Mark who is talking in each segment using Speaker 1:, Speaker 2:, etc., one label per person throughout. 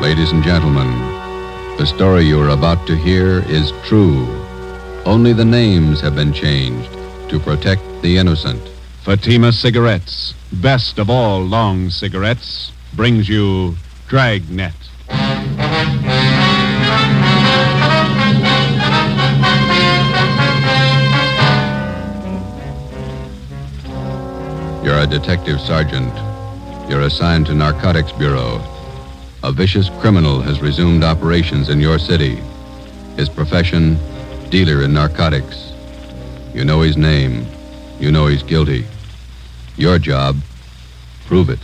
Speaker 1: Ladies and gentlemen, the story you are about to hear is true. Only the names have been changed to protect the innocent.
Speaker 2: Fatima Cigarettes, best of all long cigarettes, brings you Dragnet.
Speaker 1: You're a detective sergeant. You're assigned to Narcotics Bureau. A vicious criminal has resumed operations in your city. His profession, dealer in narcotics. You know his name. You know he's guilty. Your job, prove it.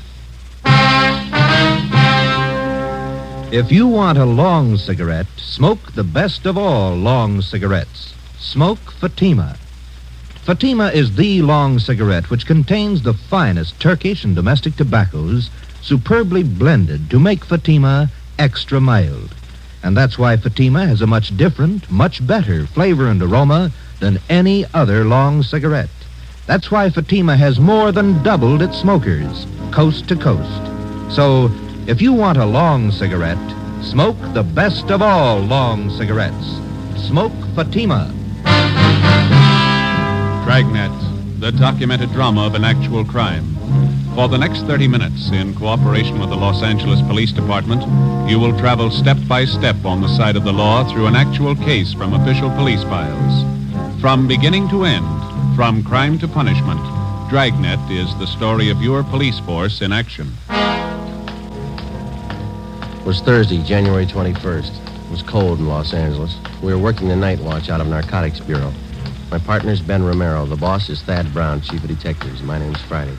Speaker 3: If you want a long cigarette, smoke the best of all long cigarettes. Smoke Fatima. Fatima is the long cigarette which contains the finest Turkish and domestic tobaccos superbly blended to make Fatima extra mild. And that's why Fatima has a much different, much better flavor and aroma than any other long cigarette. That's why Fatima has more than doubled its smokers, coast to coast. So, if you want a long cigarette, smoke the best of all long cigarettes. Smoke Fatima.
Speaker 2: Dragnet, the documented drama of an actual crime. For the next 30 minutes, in cooperation with the Los Angeles Police Department, you will travel step by step on the side of the law through an actual case from official police files. From beginning to end, from crime to punishment, Dragnet is the story of your police force in action.
Speaker 4: It was Thursday, January 21st. It was cold in Los Angeles. We were working the night watch out of Narcotics Bureau. My partner's Ben Romero. The boss is Thad Brown, chief of detectives. My name's Friday.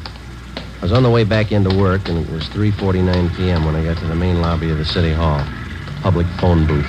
Speaker 4: I was on the way back into work, and it was 3:49 p.m. when I got to the main lobby of the City Hall. Public phone booth.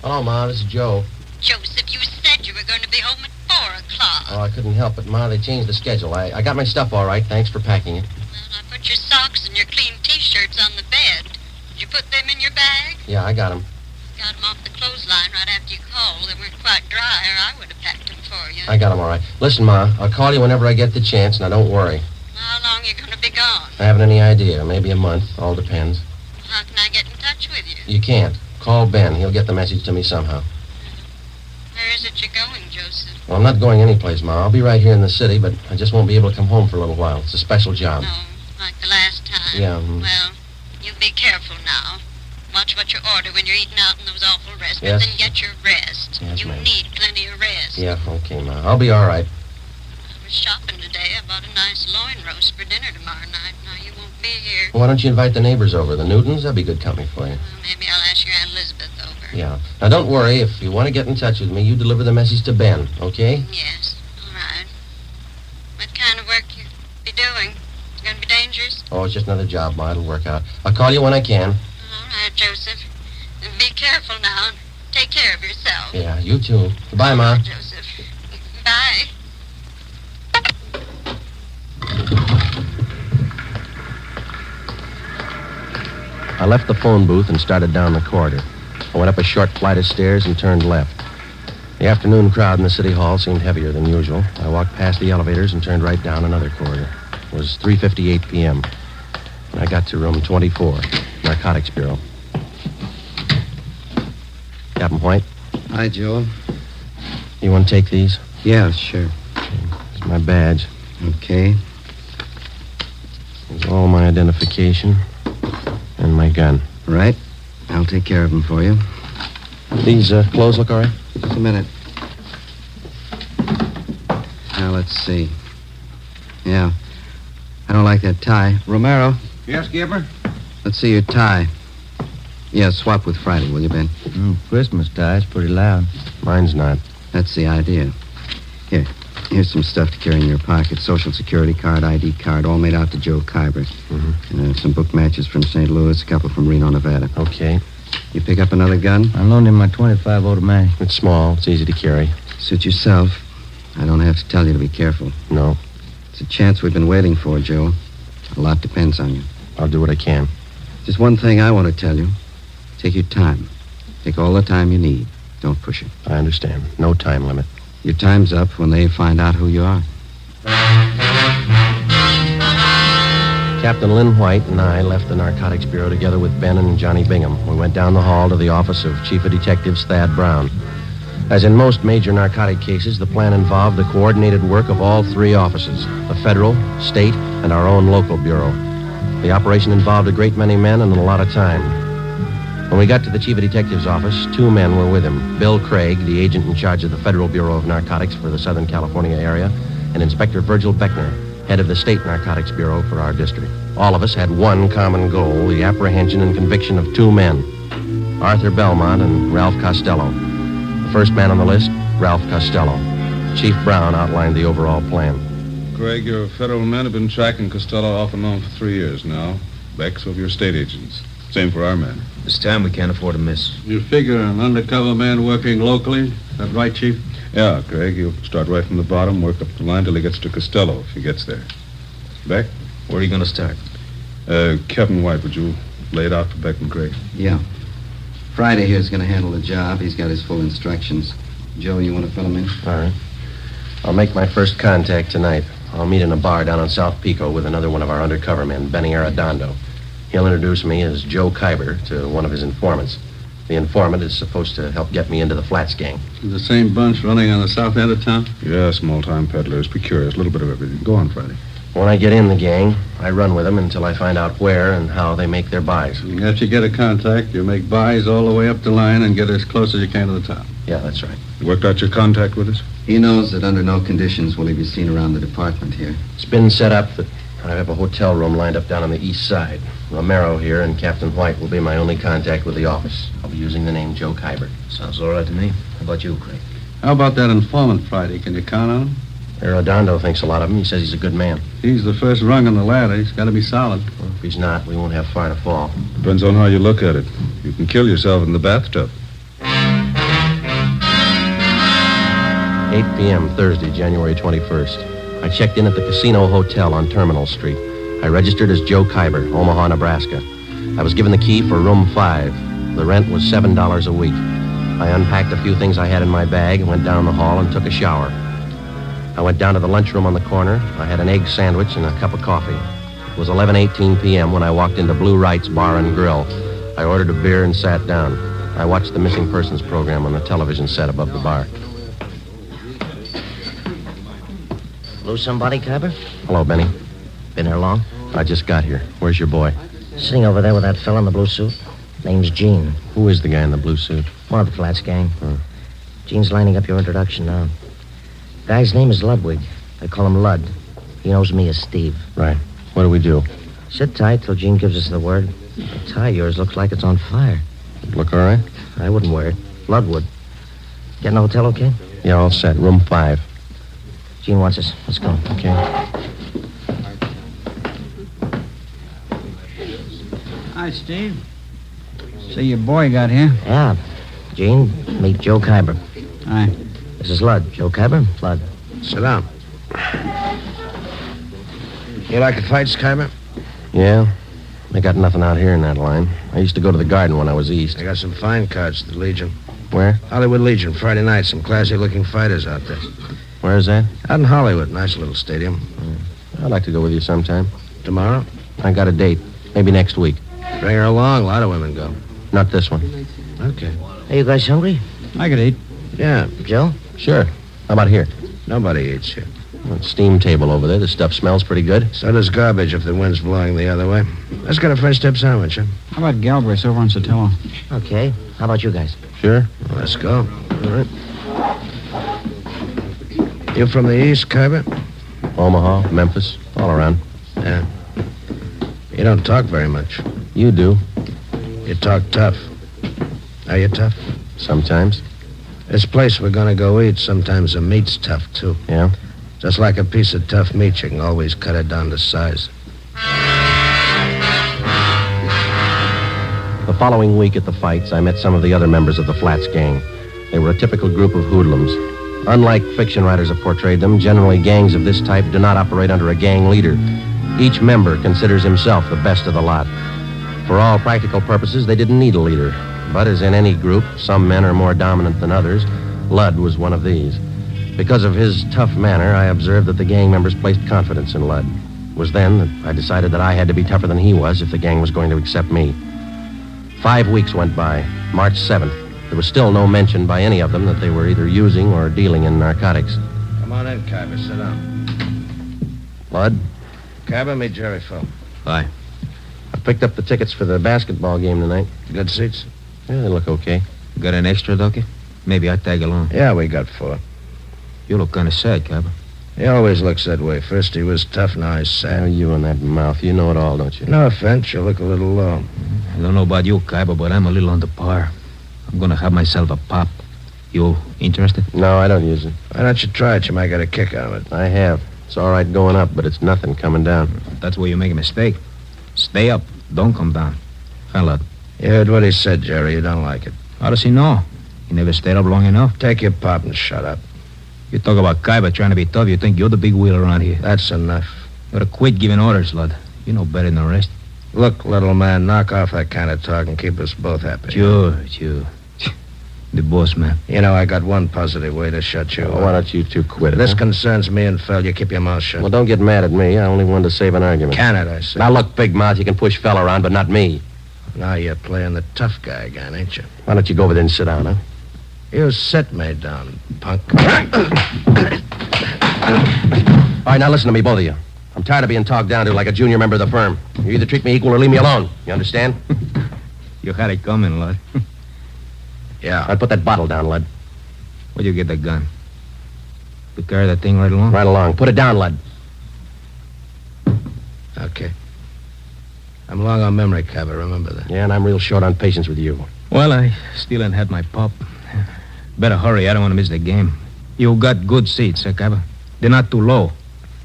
Speaker 4: Hello, Ma. This is Joe.
Speaker 5: Joseph, you said you were going to be home at 4 o'clock.
Speaker 4: Oh, I couldn't help it, Ma. They changed the schedule. I got my stuff all right. Thanks for packing it.
Speaker 5: Well, I put your socks and your clean T-shirts on the bed. Did you put them in your bag?
Speaker 4: Yeah, I got them.
Speaker 5: Got them off the clothesline right after you called. They weren't quite dry, or I would have packed them for you.
Speaker 4: I got them all right. Listen, Ma, I'll call you whenever I get the chance. Now, don't worry.
Speaker 5: How long are you going to be gone?
Speaker 4: I haven't any idea. Maybe a month. All depends.
Speaker 5: How can I get in touch with you?
Speaker 4: You can't. Call Ben. He'll get the message to me somehow.
Speaker 5: Where is it you're going, Joseph?
Speaker 4: Well, I'm not going anyplace, Ma. I'll be right here in the city, but I just won't be able to come home for a little while. It's a special job.
Speaker 5: No, like the last time?
Speaker 4: Yeah.
Speaker 5: Well, you be careful now. Watch what you order when you're eating out in those awful restaurants,
Speaker 4: Yes.
Speaker 5: and get your rest.
Speaker 4: Yes,
Speaker 5: you
Speaker 4: ma'am.
Speaker 5: need plenty of rest.
Speaker 4: Yeah, okay, Ma. I'll be all right.
Speaker 5: I was shopping today. I bought a nice loin roast for dinner tomorrow night. Now, you won't be here.
Speaker 4: Why don't you invite the neighbors over, the Newtons? That'd be good company for you.
Speaker 5: Well, maybe I'll ask your Aunt Elizabeth over.
Speaker 4: Yeah. Now, don't worry. If you want to get in touch with me, you deliver the message to Ben, okay?
Speaker 5: Yes, all right. What kind of work you be doing? It's going to be dangerous?
Speaker 4: Oh, it's just another job, Ma. It'll work out. I'll call you when I can.
Speaker 5: All right, Joseph. Be careful now. Take care of yourself.
Speaker 4: Yeah, you too. Goodbye, Ma.
Speaker 5: Joseph. Bye.
Speaker 4: I left the phone booth and started down the corridor. I went up a short flight of stairs and turned left. The afternoon crowd in the City Hall seemed heavier than usual. I walked past the elevators and turned right down another corridor. It was 3:58 p.m. I got to room 24, Narcotics Bureau. Captain White?
Speaker 6: Hi, Joe.
Speaker 4: You want to take these?
Speaker 6: Yeah, sure.
Speaker 4: It's my badge.
Speaker 6: Okay.
Speaker 4: There's all my identification and my gun.
Speaker 6: Right. I'll take care of them for you.
Speaker 4: These clothes look all right?
Speaker 6: Just a minute. Now, let's see. Yeah. I don't like that tie. Romero,
Speaker 7: Yes, Skipper?
Speaker 6: let's see your tie. Yeah, swap with Friday, will you, Ben?
Speaker 3: Christmas tie's pretty loud.
Speaker 4: Mine's not.
Speaker 6: That's the idea. Here's some stuff to carry in your pocket. Social security card, ID card, all made out to Joe Kyber.
Speaker 4: Mm-hmm.
Speaker 6: Some book matches from St. Louis, a couple from Reno, Nevada.
Speaker 4: Okay.
Speaker 6: You pick up another gun?
Speaker 3: I loaned him my .25 automatic.
Speaker 4: It's small. It's easy to carry.
Speaker 6: Suit yourself. I don't have to tell you to be careful.
Speaker 4: No.
Speaker 6: It's a chance we've been waiting for, Joe. A lot depends on you.
Speaker 4: I'll do what I can.
Speaker 6: Just one thing I want to tell you. Take your time. Take all the time you need. Don't push it.
Speaker 4: I understand. No time limit.
Speaker 6: Your time's up when they find out who you are.
Speaker 4: Captain Lynn White and I left the Narcotics Bureau together with Ben and Johnny Bingham. We went down the hall to the office of Chief of Detectives Thad Brown. As in most major narcotic cases, the plan involved the coordinated work of all three offices, the federal, state, and our own local bureau. The operation involved a great many men and a lot of time. When we got to the Chief of Detectives office, two men were with him. Bill Craig, the agent in charge of the Federal Bureau of Narcotics for the Southern California area, and Inspector Virgil Beckner, head of the State Narcotics Bureau for our district. All of us had one common goal, the apprehension and conviction of two men, Arthur Belmont and Ralph Costello. The first man on the list, Ralph Costello. Chief Brown outlined the overall plan.
Speaker 7: Craig, your federal men have been tracking Costello off and on for 3 years now. Beck's of your state agents. Same for our men.
Speaker 3: This time we can't afford to miss.
Speaker 8: You figure an undercover man working locally? Is that right, Chief?
Speaker 7: Yeah, Craig, he'll start right from the bottom, work up the line till he gets to Costello, if he gets there. Beck?
Speaker 3: Where are you going to start?
Speaker 7: Captain White, would you lay it out for Beck and Craig?
Speaker 6: Yeah. Friday here's going to handle the job. He's got his full instructions. Joe, you want to fill him in?
Speaker 4: All right. I'll make my first contact tonight. I'll meet in a bar down on South Pico with another one of our undercover men, Benny Arredondo. He'll introduce me as Joe Kyber to one of his informants. The informant is supposed to help get me into the Flats gang.
Speaker 8: The same bunch running on the south end of town?
Speaker 7: Yeah, small-time peddlers, precurious, a little bit of everything. Go on, Friday.
Speaker 4: When I get in the gang, I run with them until I find out where and how they make their buys.
Speaker 8: After you get a contact, you make buys all the way up the line and get as close as you can to the town.
Speaker 4: Yeah, that's right.
Speaker 7: You worked out your contact with us?
Speaker 6: He knows that under no conditions will he be seen around the department here.
Speaker 4: It's been set up that I have a hotel room lined up down on the east side. Romero here and Captain White will be my only contact with the office. I'll be using the name Joe Kyber.
Speaker 3: Sounds all right to me. How about you, Craig?
Speaker 8: How about that informant, Friday? Can you count on him?
Speaker 4: Arredondo thinks a lot of him. He says he's a good man.
Speaker 8: He's the first rung on the ladder. He's got to be solid.
Speaker 4: Well, if he's not, we won't have far to fall.
Speaker 7: Depends on how you look at it. You can kill yourself in the bathtub.
Speaker 4: 8 p.m., Thursday, January 21st. I checked in at the Casino Hotel on Terminal Street. I registered as Joe Kyber, Omaha, Nebraska. I was given the key for room 5. The rent was $7 a week. I unpacked a few things I had in my bag, went down the hall, and took a shower. I went down to the lunchroom on the corner. I had an egg sandwich and a cup of coffee. It was 11:18 p.m. when I walked into Blue Wright's Bar and Grill. I ordered a beer and sat down. I watched the missing persons program on the television set above the bar.
Speaker 9: Lose somebody, Kyber?
Speaker 4: Hello, Benny.
Speaker 9: Been here long?
Speaker 4: I just got here. Where's your boy?
Speaker 9: Sitting over there with that fella in the blue suit. Name's Gene.
Speaker 4: Who is the guy in the blue suit?
Speaker 9: One of the Flats gang. Gene's lining up your introduction now. Guy's name is Ludwig. They call him Lud. He knows me as Steve.
Speaker 4: Right. What do we do?
Speaker 9: Sit tight till Gene gives us the word. The tie of yours looks like it's on fire.
Speaker 4: Look all right?
Speaker 9: I wouldn't wear it. Lud would. Get in the hotel okay?
Speaker 4: Yeah, all set. Room 5.
Speaker 9: Gene wants us. Let's go.
Speaker 4: Okay.
Speaker 10: Hi, Steve. So your boy got here?
Speaker 9: Yeah. Gene, meet Joe Kyber.
Speaker 10: Hi.
Speaker 9: This is Lud. Joe Kyber, Lud.
Speaker 3: Sit down. You like the fights, Kyber?
Speaker 4: Yeah. They got nothing out here in that line. I used to go to the Garden when I was east.
Speaker 3: I got some fine cards at the Legion.
Speaker 4: Where?
Speaker 3: Hollywood Legion, Friday night. Some classy-looking fighters out there.
Speaker 4: Where is that?
Speaker 3: Out in Hollywood. Nice little stadium.
Speaker 4: I'd like to go with you sometime.
Speaker 3: Tomorrow?
Speaker 4: I got a date. Maybe next week.
Speaker 3: Bring her along. A lot of women go.
Speaker 4: Not this one.
Speaker 3: Okay.
Speaker 9: Hey, you guys hungry?
Speaker 10: I could eat.
Speaker 3: Yeah.
Speaker 9: Joe?
Speaker 4: Sure. How about here?
Speaker 3: Nobody eats here.
Speaker 4: Well, steam table over there. The stuff smells pretty good.
Speaker 3: So does garbage if the wind's blowing the other way. Let's get a French dip sandwich, huh?
Speaker 10: How about Galbraith's over on Sotelo?
Speaker 9: Okay. How about you guys?
Speaker 4: Sure.
Speaker 3: Well, let's go. All right. You from the east, Kyber?
Speaker 4: Omaha, Memphis, all around.
Speaker 3: Yeah. You don't talk very much.
Speaker 4: You do.
Speaker 3: You talk tough. Are you tough?
Speaker 4: Sometimes.
Speaker 3: This place we're gonna go eat, sometimes the meat's tough, too.
Speaker 4: Yeah?
Speaker 3: Just like a piece of tough meat, you can always cut it down to size.
Speaker 4: The following week at the fights, I met some of the other members of the Flats gang. They were a typical group of hoodlums. Unlike fiction writers have portrayed them, generally gangs of this type do not operate under a gang leader. Each member considers himself the best of the lot. For all practical purposes, they didn't need a leader. But as in any group, some men are more dominant than others. Lud was one of these. Because of his tough manner, I observed that the gang members placed confidence in Lud. It was then that I decided that I had to be tougher than he was if the gang was going to accept me. 5 weeks went by. March 7th. There was still no mention by any of them that they were either using or dealing in narcotics.
Speaker 11: Come on in, Cabby. Sit down.
Speaker 4: Lud?
Speaker 11: Cabby, meet Jerry Phil.
Speaker 4: Hi. I picked up the tickets for the basketball game tonight.
Speaker 11: Good seats?
Speaker 4: Yeah, they look okay.
Speaker 3: Got an extra, Ducky? Maybe I'd tag along.
Speaker 11: Yeah, we got 4.
Speaker 3: You look kind of sad, Cabby.
Speaker 11: He always looks that way. First he was tough, now he's sad.
Speaker 4: Oh, you and that mouth. You know it all, don't you?
Speaker 11: No offense, you look a little low.
Speaker 3: I don't know about you, Cabby, but I'm a little under par. I'm gonna have myself a pop. You interested?
Speaker 4: No, I don't use it.
Speaker 11: Why don't you try it? You might get a kick out of it.
Speaker 4: I have. It's all right going up, but it's nothing coming down.
Speaker 3: That's where you make a mistake. Stay up. Don't come down. Fella.
Speaker 11: You heard what he said, Jerry. You don't like it.
Speaker 3: How does he know? He never stayed up long enough.
Speaker 11: Take your pop and shut up.
Speaker 3: You talk about Kaiba trying to be tough. You think you're the big wheel around here.
Speaker 11: That's enough.
Speaker 3: You gotta quit giving orders, Lud. You know better than the rest.
Speaker 11: Look, little man, knock off that kind of talk and keep us both happy.
Speaker 3: Sure. The boss, man.
Speaker 11: You know, I got one positive way to shut you up.
Speaker 4: Why don't you two quit it?
Speaker 11: This
Speaker 4: huh?
Speaker 11: concerns me and Phil. You keep your mouth shut.
Speaker 4: Well, don't get mad at me. I only wanted to save an argument.
Speaker 11: Can it, I say.
Speaker 4: Now, look, big mouth, you can push Phil around, but not me.
Speaker 11: Now you're playing the tough guy again, ain't you?
Speaker 4: Why don't you go over there and sit down, huh?
Speaker 11: You sit me down, punk.
Speaker 4: All right, now listen to me, both of you. I'm tired of being talked down to like a junior member of the firm. You either treat me equal or leave me alone. You understand?
Speaker 3: You had it coming, Lud.
Speaker 11: Yeah.
Speaker 4: I'd put that bottle down, Lud.
Speaker 3: Where'd you get the gun? You carry that thing right along?
Speaker 4: Right along. Put it down, Lud.
Speaker 11: Okay. I'm long on memory, Cabby. Remember that.
Speaker 4: Yeah, and I'm real short on patience with you.
Speaker 3: Well, I still ain't had my pop. Better hurry. I don't want to miss the game. You got good seats, huh, Cabba? They're not too low.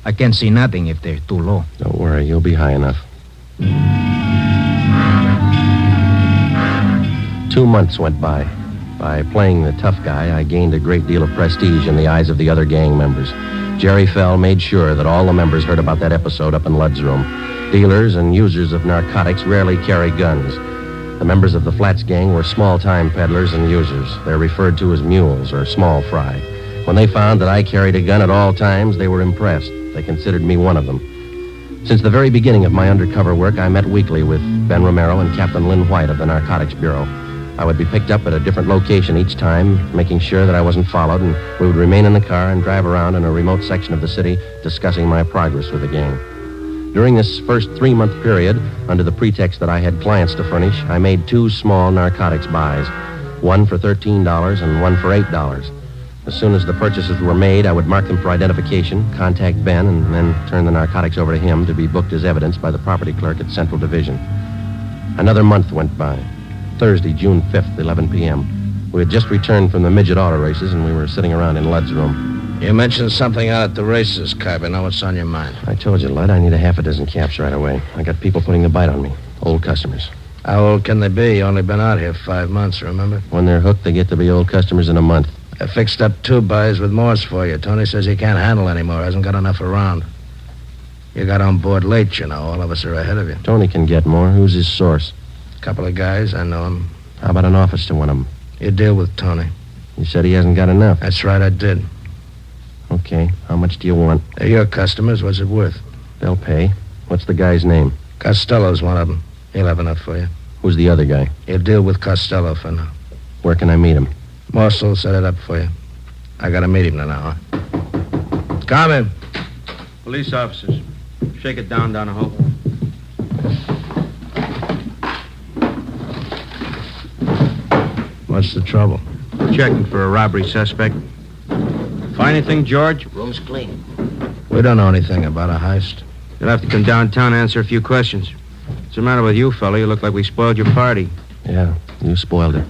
Speaker 3: I can't see nothing if they're too low.
Speaker 4: Don't worry. You'll be high enough. 2 months went by. By playing the tough guy, I gained a great deal of prestige in the eyes of the other gang members. Jerry Fell made sure that all the members heard about that episode up in Lud's room. Dealers and users of narcotics rarely carry guns. The members of the Flats gang were small-time peddlers and users. They're referred to as mules or small fry. When they found that I carried a gun at all times, they were impressed. They considered me one of them. Since the very beginning of my undercover work, I met weekly with Ben Romero and Captain Lynn White of the Narcotics Bureau. I would be picked up at a different location each time, making sure that I wasn't followed, and we would remain in the car and drive around in a remote section of the city discussing my progress with the gang. During this first 3-month period, under the pretext that I had clients to furnish, I made 2 small narcotics buys, one for $13 and one for $8. As soon as the purchases were made, I would mark them for identification, contact Ben, and then turn the narcotics over to him to be booked as evidence by the property clerk at Central Division. Another month went by. Thursday, June 5th, 11 p.m. We had just returned from the midget auto races, and we were sitting around in Lud's room.
Speaker 11: You mentioned something out at the races, Cabby. Now what's on your mind?
Speaker 4: I told you, Lud, I need a half a dozen caps right away. I got people putting the bite on me. Old customers.
Speaker 11: How old can they be? You only been out here 5 months, remember?
Speaker 4: When they're hooked, they get to be old customers in a month.
Speaker 11: I fixed up 2 buys with Morse for you. Tony says he can't handle anymore. Hasn't got enough around. You got on board late, you know. All of us are ahead of you.
Speaker 4: Tony can get more. Who's his source?
Speaker 11: Couple of guys. I know him.
Speaker 4: How about an office to one of them?
Speaker 11: You deal with Tony.
Speaker 4: You said he hasn't got enough.
Speaker 11: That's right, I did.
Speaker 4: Okay. How much do you want?
Speaker 11: They're your customers. What's it worth?
Speaker 4: They'll pay. What's the guy's name?
Speaker 11: Costello's one of them. He'll have enough for you.
Speaker 4: Who's the other guy?
Speaker 11: You'll deal with Costello for now.
Speaker 4: Where can I meet him?
Speaker 11: Morse will set it up for you. I gotta meet him now, huh? Come in.
Speaker 10: Police officers. Shake it down, Donahoe.
Speaker 11: What's the trouble?
Speaker 10: Checking for a robbery suspect. Find anything, George?
Speaker 9: Room's clean.
Speaker 11: We don't know anything about a heist.
Speaker 10: You'll have to come downtown and answer a few questions. What's the matter with you, fella? You look like we spoiled your party.
Speaker 4: Yeah, you spoiled it.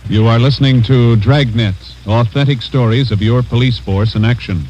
Speaker 2: You are listening to Dragnet, authentic stories of your police force in action.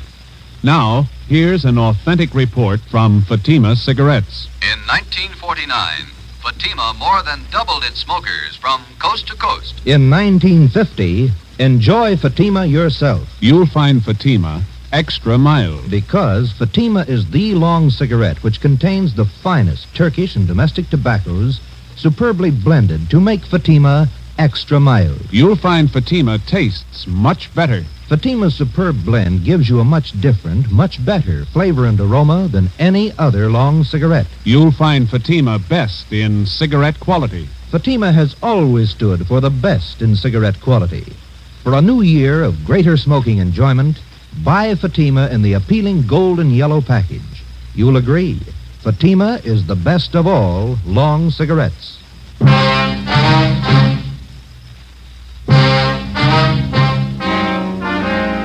Speaker 2: Now, here's an authentic report from Fatima Cigarettes.
Speaker 1: In 1949, Fatima more than doubled its smokers from coast to coast.
Speaker 3: In 1950, enjoy Fatima yourself.
Speaker 2: You'll find Fatima extra mild.
Speaker 3: Because Fatima is the long cigarette which contains the finest Turkish and domestic tobaccos superbly blended to make Fatima extra mild.
Speaker 2: You'll find Fatima tastes much better.
Speaker 3: Fatima's superb blend gives you a much different, much better flavor and aroma than any other long cigarette.
Speaker 2: You'll find Fatima best in cigarette quality.
Speaker 3: Fatima has always stood for the best in cigarette quality. For a new year of greater smoking enjoyment, buy Fatima in the appealing gold and yellow package. You'll agree, Fatima is the best of all long cigarettes.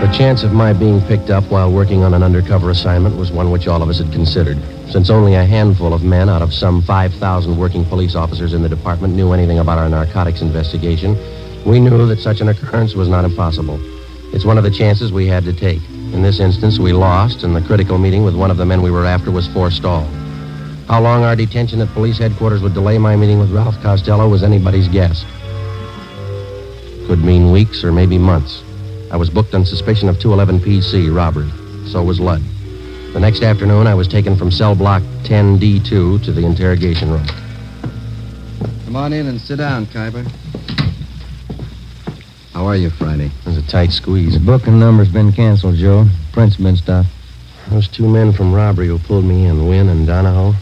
Speaker 4: The chance of my being picked up while working on an undercover assignment was one which all of us had considered. Since only a handful of men out of some 5,000 working police officers in the department knew anything about our narcotics investigation, we knew that such an occurrence was not impossible. It's one of the chances we had to take. In this instance, we lost, and the critical meeting with one of the men we were after was forestalled. How long our detention at police headquarters would delay my meeting with Ralph Costello was anybody's guess. Could mean weeks or maybe months. I was booked on suspicion of 211 PC robbery. So was Ludd. The next afternoon, I was taken from cell block 10D2 to the interrogation room.
Speaker 6: Come on in and sit down, Khyber. How are you, Friday?
Speaker 4: It was a tight squeeze.
Speaker 10: The booking number's been canceled, Joe. Print's been stopped.
Speaker 4: Those two men from robbery who pulled me in, Wynn and Donahoe,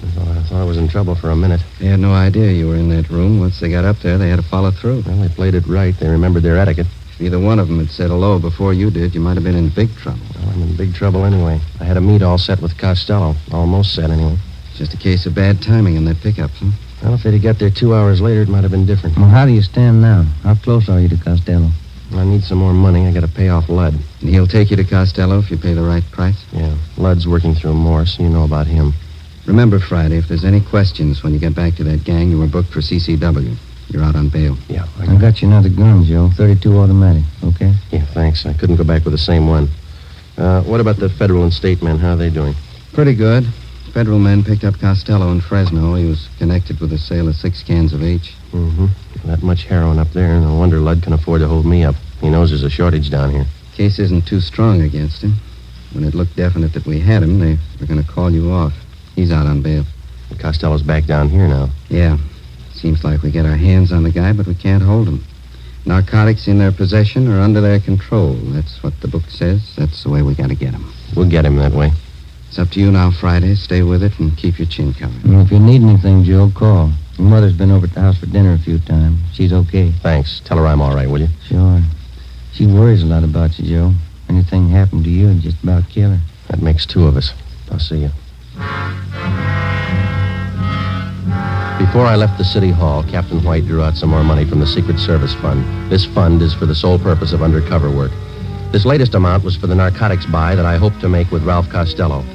Speaker 4: I thought I was in trouble for a minute.
Speaker 6: They had no idea you were in that room. Once they got up there, they had to follow through.
Speaker 4: Well, they played it right. They remembered their etiquette.
Speaker 6: If either one of them had said hello before you did, you might have been in big trouble.
Speaker 4: Well, I'm in big trouble anyway. I had a meet all set with Costello. Almost set, anyway.
Speaker 6: Just a case of bad timing in that pickup, huh?
Speaker 4: Well, if they'd have got there 2 hours later, it might have been different.
Speaker 10: Well, how do you stand now? How close are you to Costello?
Speaker 4: I need some more money. I got to pay off Ludd.
Speaker 6: And he'll take you to Costello if you pay the right price?
Speaker 4: Yeah. Ludd's working through Morse. You know about him.
Speaker 6: Remember, Friday, if there's any questions when you get back to that gang, you were booked for CCW. You're out on bail.
Speaker 4: Yeah.
Speaker 10: I got you another gun, Joe. 32 automatic, okay?
Speaker 4: Yeah, thanks. I couldn't go back with the same one. What about the federal and state men? How are they doing?
Speaker 6: Pretty good. Federal men picked up Costello in Fresno. He was connected with the sale of 6 cans of H.
Speaker 4: Mm-hmm. That much heroin up there. No wonder Ludd can afford to hold me up. He knows there's a shortage down here.
Speaker 6: Case isn't too strong against him. When it looked definite that we had him, they were going to call you off. He's out on bail.
Speaker 4: Costello's back down here now.
Speaker 6: Yeah. Seems like we get our hands on the guy, but we can't hold him. Narcotics in their possession or under their control. That's what the book says. That's the way we got to get him.
Speaker 4: We'll get him that way.
Speaker 6: It's up to you now, Friday. Stay with it and keep your chin covered.
Speaker 10: Well, if you need anything, Joe, call. Your mother's been over at the house for dinner a few times. She's okay.
Speaker 4: Thanks. Tell her I'm all right, will you?
Speaker 10: Sure. She worries a lot about you, Joe. Anything happened to you, it'd just about kill her.
Speaker 4: That makes 2 of us. I'll see you. Before I left the city hall, Captain White drew out some more money from the Secret Service Fund. This fund is for the sole purpose of undercover work. This latest amount was for the narcotics buy that I hoped to make with Ralph Costello.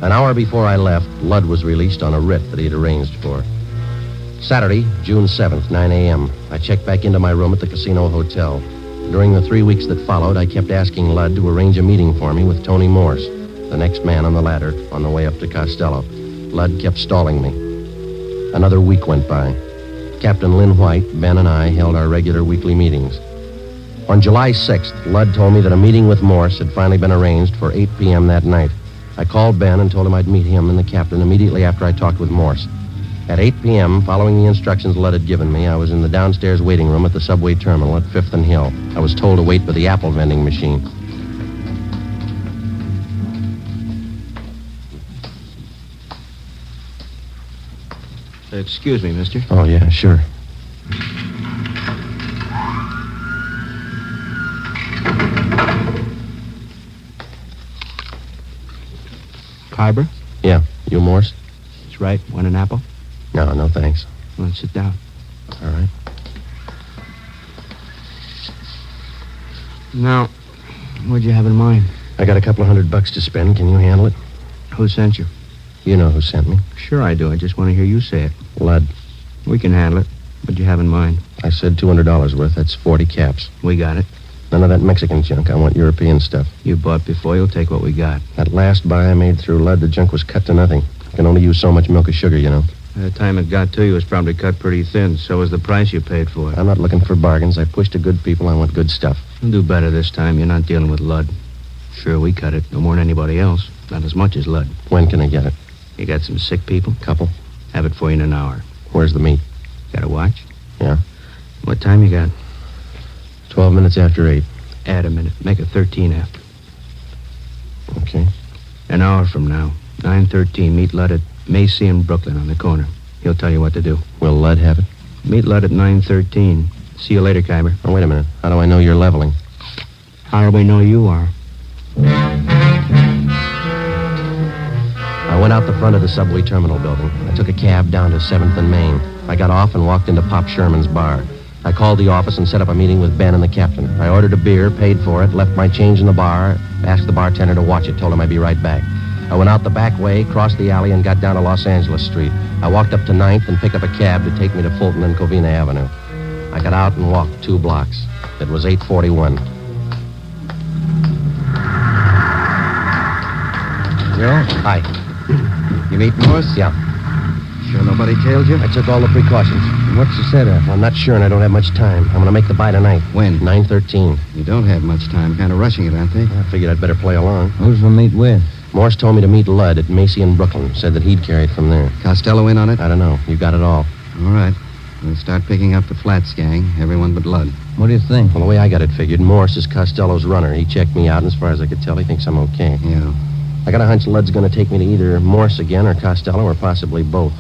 Speaker 4: An hour before I left, Ludd was released on a writ that he had arranged for. Saturday, June 7th, 9 a.m. I checked back into my room at the Casino Hotel. During the 3 weeks that followed, I kept asking Ludd to arrange a meeting for me with Tony Morse, the next man on the ladder, on the way up to Costello. Ludd kept stalling me. Another week went by. Captain Lynn White, Ben, and I held our regular weekly meetings. On July 6th, Ludd told me that a meeting with Morse had finally been arranged for 8 p.m. that night. I called Ben and told him I'd meet him and the captain immediately after I talked with Morse. At 8 p.m., following the instructions Ludd had given me, I was in the downstairs waiting room at the subway terminal at 5th and Hill. I was told to wait by the apple vending machine.
Speaker 10: Excuse me, mister.
Speaker 4: Oh, yeah, sure.
Speaker 10: Khyber?
Speaker 4: Yeah. You Morse?
Speaker 10: That's right. Want an apple?
Speaker 4: No, thanks.
Speaker 10: Well, sit down.
Speaker 4: All right.
Speaker 10: Now, what'd you have in mind?
Speaker 4: I got a couple of $100 to spend. Can you handle it?
Speaker 10: Who sent you?
Speaker 4: You know who sent me.
Speaker 10: Sure I do. I just want to hear you say it.
Speaker 4: Ludd.
Speaker 10: We can handle it. What'd you have in mind?
Speaker 4: I said $200 worth. That's 40 caps.
Speaker 10: We got it.
Speaker 4: None of that Mexican junk. I want European stuff.
Speaker 10: You bought before, you'll take what we got.
Speaker 4: That last buy I made through Lud, the junk was cut to nothing. I can only use so much milk of sugar, you know.
Speaker 10: By the time it got to you, it was probably cut pretty thin. So was the price you paid for it.
Speaker 4: I'm not looking for bargains. I push to good people. I want good stuff.
Speaker 10: You'll do better this time. You're not dealing with Lud. Sure, we cut it. No more than anybody else. Not as much as Lud.
Speaker 4: When can I get it?
Speaker 10: You got some sick people?
Speaker 4: Couple.
Speaker 10: Have it for you in an hour.
Speaker 4: Where's the meat?
Speaker 10: Got a watch?
Speaker 4: Yeah.
Speaker 10: What time you got?
Speaker 4: 12 minutes after 8.
Speaker 10: Add a minute. Make it 13 after.
Speaker 4: Okay.
Speaker 10: An hour from now. 9:13. Meet Lud at Macy and Brooklyn on the corner. He'll tell you what to do.
Speaker 4: Will Lud have it?
Speaker 10: Meet Lud at 9:13. See you later, Kyber.
Speaker 4: Oh, wait a minute. How do I know you're leveling?
Speaker 10: How do we know you are?
Speaker 4: I went out the front of the subway terminal building. I took a cab down to 7th and Main. I got off and walked into Pop Sherman's bar. I called the office and set up a meeting with Ben and the captain. I ordered a beer, paid for it, left my change in the bar, asked the bartender to watch it, told him I'd be right back. I went out the back way, crossed the alley, and got down to Los Angeles Street. I walked up to 9th and picked up a cab to take me to Fulton and Covina Avenue. I got out and walked 2 blocks. It was 8:41.
Speaker 6: Joe?
Speaker 4: Hi.
Speaker 6: You meet Morse?
Speaker 4: Yeah.
Speaker 6: Sure nobody tailed you?
Speaker 4: I took all the precautions.
Speaker 6: What's the setup?
Speaker 4: I'm not sure, and I don't have much time. I'm going to make the buy tonight.
Speaker 6: When?
Speaker 4: 9:13.
Speaker 6: You don't have much time. Kind of rushing it, aren't they?
Speaker 4: I figured I'd better play along.
Speaker 6: Who's the meet with?
Speaker 4: Morse told me to meet Lud at Macy in Brooklyn. Said that he'd carry it from there.
Speaker 6: Costello in on it?
Speaker 4: I don't know. You got it all.
Speaker 6: All right. We'll start picking up the Flats gang. Everyone but Lud.
Speaker 12: What do you think?
Speaker 4: Well, the way I got it figured, Morse is Costello's runner. He checked me out, and as far as I could tell, he thinks I'm okay.
Speaker 6: Yeah.
Speaker 4: I got a hunch Lud's going to take me to either Morse again or Costello or possibly both.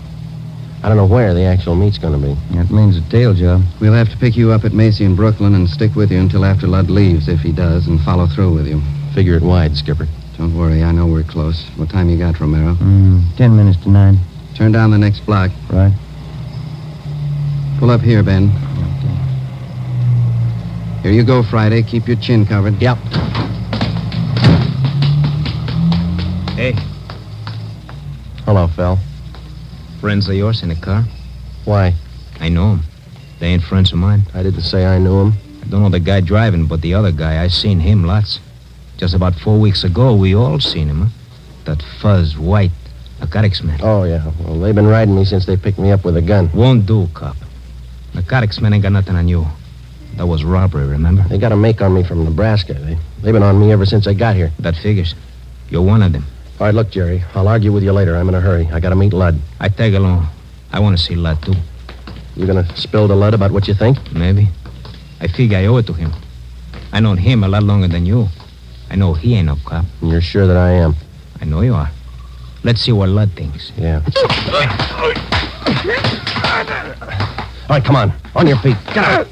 Speaker 4: I don't know where the actual meet's going to be.
Speaker 12: That means a tail job.
Speaker 6: We'll have to pick you up at Macy in Brooklyn and stick with you until after Lud leaves, if he does, and follow through with you.
Speaker 4: Figure it wide, Skipper.
Speaker 6: Don't worry, I know we're close. What time you got, Romero?
Speaker 12: 10 minutes to 9.
Speaker 6: Turn down the next block.
Speaker 12: Right.
Speaker 6: Pull up here, Ben.
Speaker 12: Okay.
Speaker 6: Here you go, Friday. Keep your chin covered.
Speaker 4: Yep.
Speaker 10: Hey,
Speaker 4: Hello, Phil.
Speaker 10: friends of yours in the car?
Speaker 4: Why?
Speaker 10: I know them. They ain't friends of mine.
Speaker 4: I didn't say I knew him.
Speaker 10: I don't know the guy driving, but the other guy, I seen him lots. Just about 4 weeks ago, we all seen him, huh? That fuzz, white, narcotics man.
Speaker 4: Oh, yeah. Well, they've been riding me since they picked me up with a gun.
Speaker 10: Won't do, cop. Narcotics man ain't got nothing on you. That was robbery, remember?
Speaker 4: They got a make on me from Nebraska. They've been on me ever since I got here.
Speaker 10: That figures. You're one of them.
Speaker 4: All right, look, Jerry. I'll argue with you later. I'm in a hurry. I got to meet Lud.
Speaker 10: I tag along. I want to see Lud, too.
Speaker 4: You going to spill to Lud about what you think?
Speaker 10: Maybe. I figure I owe it to him. I known him a lot longer than you. I know he ain't no cop.
Speaker 4: And you're sure that I am?
Speaker 10: I know you are. Let's see what Lud thinks.
Speaker 4: Yeah. All right, come on. On your feet. Get out.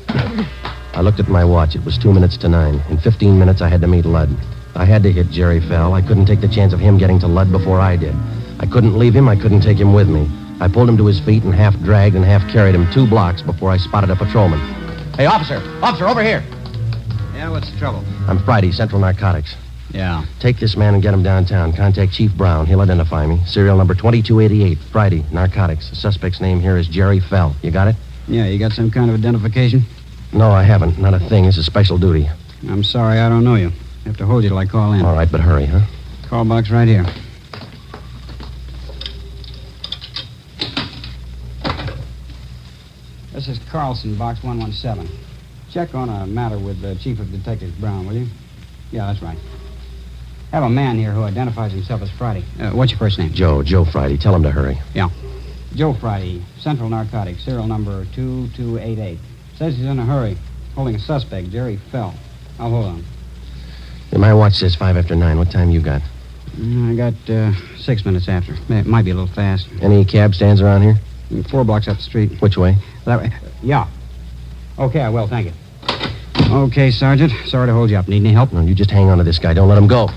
Speaker 4: I looked at my watch. It was 2 minutes to 9. In 15 minutes, I had to meet Lud. I had to hit Jerry Fell. I couldn't take the chance of him getting to Lud before I did. I couldn't leave him. I couldn't take him with me. I pulled him to his feet and half dragged and half carried him 2 blocks before I spotted a patrolman. Hey, officer! Officer, over here!
Speaker 12: Yeah, what's the trouble?
Speaker 4: I'm Friday, Central Narcotics.
Speaker 12: Yeah.
Speaker 4: Take this man and get him downtown. Contact Chief Brown. He'll identify me. Serial number 2288. Friday, Narcotics. The suspect's name here is Jerry Fell. You got it?
Speaker 12: Yeah, you got some kind of identification?
Speaker 4: No, I haven't. Not a thing. This is special duty.
Speaker 12: I'm sorry, I don't know you. Have to hold you till I call in.
Speaker 4: All right, but hurry, huh?
Speaker 12: Call box right here. This is Carlson, box 117. Check on a matter with the Chief of Detectives Brown, will you? Yeah, that's right. Have a man here who identifies himself as Friday. What's your first name?
Speaker 4: Joe Friday. Tell him to hurry.
Speaker 12: Yeah. Joe Friday, Central Narcotics, serial number 2288. Says he's in a hurry, holding a suspect, Jerry Fell. I'll hold on.
Speaker 4: My watch says 5 after 9. What time you got?
Speaker 12: I got 6 minutes after. It might be a little fast.
Speaker 4: Any cab stands around here?
Speaker 12: 4 blocks up the street.
Speaker 4: Which way?
Speaker 12: That way. Yeah. Okay, I will. Thank you. Okay, Sergeant. Sorry to hold you up. Need any help?
Speaker 4: No, you just hang on to this guy. Don't let him go.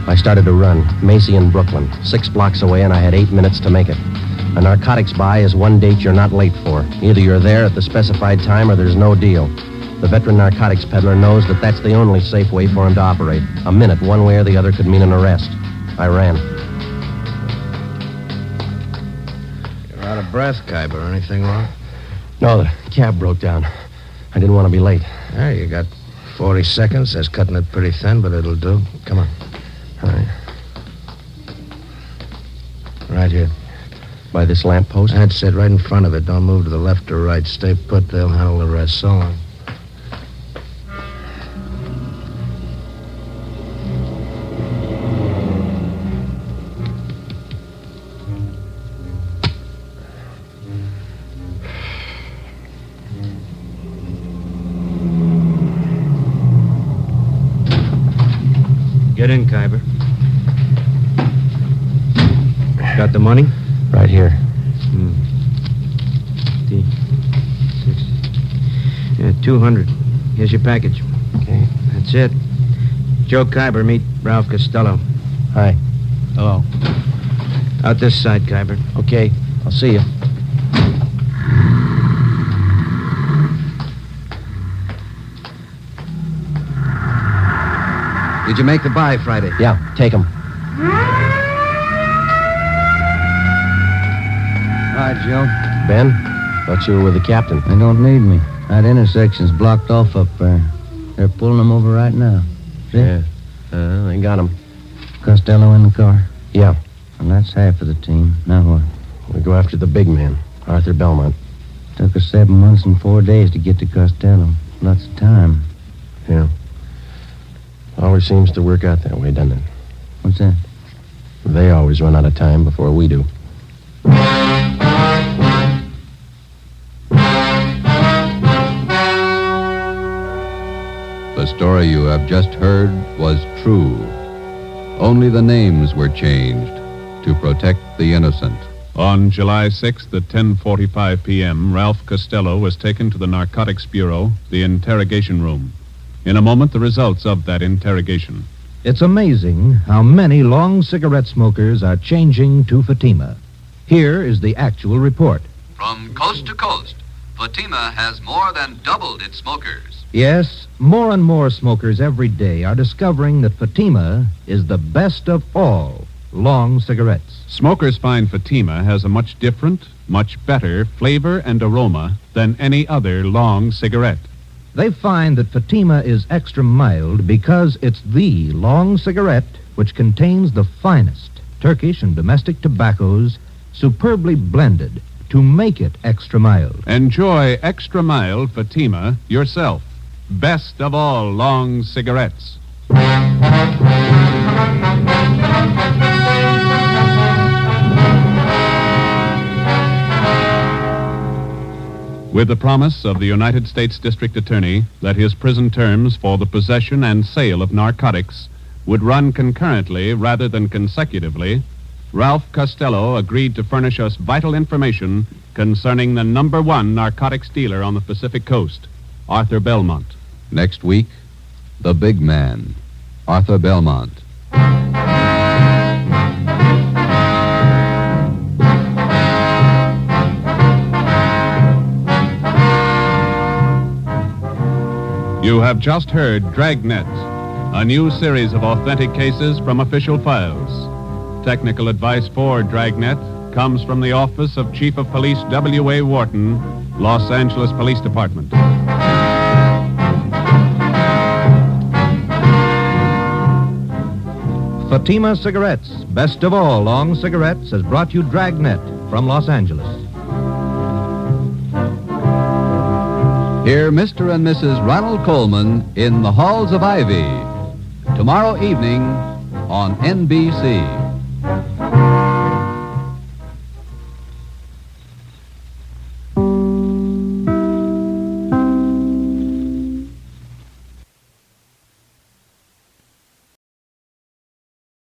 Speaker 4: I started to run. Macy in Brooklyn. 6 blocks away, and I had 8 minutes to make it. A narcotics buy is one date you're not late for. Either you're there at the specified time or there's no deal. The veteran narcotics peddler knows that that's the only safe way for him to operate. A minute, one way or the other, could mean an arrest. I ran.
Speaker 11: You're out of breath, Kyber. Anything wrong?
Speaker 4: No, the cab broke down. I didn't want to be late.
Speaker 11: Yeah, you got 40 seconds. That's cutting it pretty thin, but it'll do. Come on.
Speaker 4: All right.
Speaker 11: Right here.
Speaker 4: By this lamppost?
Speaker 11: That's it, right in front of it. Don't move to the left or right. Stay put. They'll handle the rest. So long.
Speaker 10: Get in, Kyber. Got the money?
Speaker 4: Right here.
Speaker 10: 60. Yeah, 200. Here's your package.
Speaker 4: Okay.
Speaker 10: That's it. Joe Kyber, meet Ralph Costello.
Speaker 4: Hi.
Speaker 10: Hello. Out this side, Kyber.
Speaker 4: Okay. I'll see you.
Speaker 3: Did you make the buy Friday?
Speaker 4: Yeah, take him.
Speaker 6: Hi, Joe.
Speaker 4: Ben, thought you were with the captain.
Speaker 6: They don't need me. That intersection's blocked off up there. They're pulling them over right now. See?
Speaker 4: Yeah. They got him.
Speaker 6: Costello in the car?
Speaker 4: Yeah.
Speaker 6: And that's half of the team. Now what?
Speaker 4: We go after the big man, Arthur Belmont.
Speaker 6: Took us 7 months and 4 days to get to Costello. Lots of time.
Speaker 4: Yeah. Always seems to work out that way, doesn't it?
Speaker 6: What's that?
Speaker 4: They always run out of time before we do.
Speaker 1: The story you have just heard was true. Only the names were changed to protect the innocent.
Speaker 2: On July 6th at 10:45 p.m., Ralph Costello was taken to the Narcotics Bureau, the interrogation room. In a moment, the results of that interrogation.
Speaker 3: It's amazing how many long cigarette smokers are changing to Fatima. Here is the actual report.
Speaker 1: From coast to coast, Fatima has more than doubled its smokers.
Speaker 3: Yes, more and more smokers every day are discovering that Fatima is the best of all long cigarettes.
Speaker 2: Smokers find Fatima has a much different, much better flavor and aroma than any other long cigarette.
Speaker 3: They find that Fatima is extra mild because it's the long cigarette which contains the finest Turkish and domestic tobaccos superbly blended to make it extra mild.
Speaker 2: Enjoy extra mild Fatima yourself. Best of all long cigarettes. With the promise of the United States District Attorney that his prison terms for the possession and sale of narcotics would run concurrently rather than consecutively, Ralph Costello agreed to furnish us vital information concerning the #1 narcotics dealer on the Pacific Coast, Arthur Belmont.
Speaker 1: Next week, the big man, Arthur Belmont.
Speaker 2: You have just heard Dragnet, a new series of authentic cases from official files. Technical advice for Dragnet comes from the Office of Chief of Police W.A. Wharton, Los Angeles Police Department.
Speaker 3: Fatima Cigarettes, best of all long cigarettes, has brought you Dragnet from Los Angeles.
Speaker 1: Hear Mr. and Mrs. Ronald Coleman in the Halls of Ivy tomorrow evening on NBC.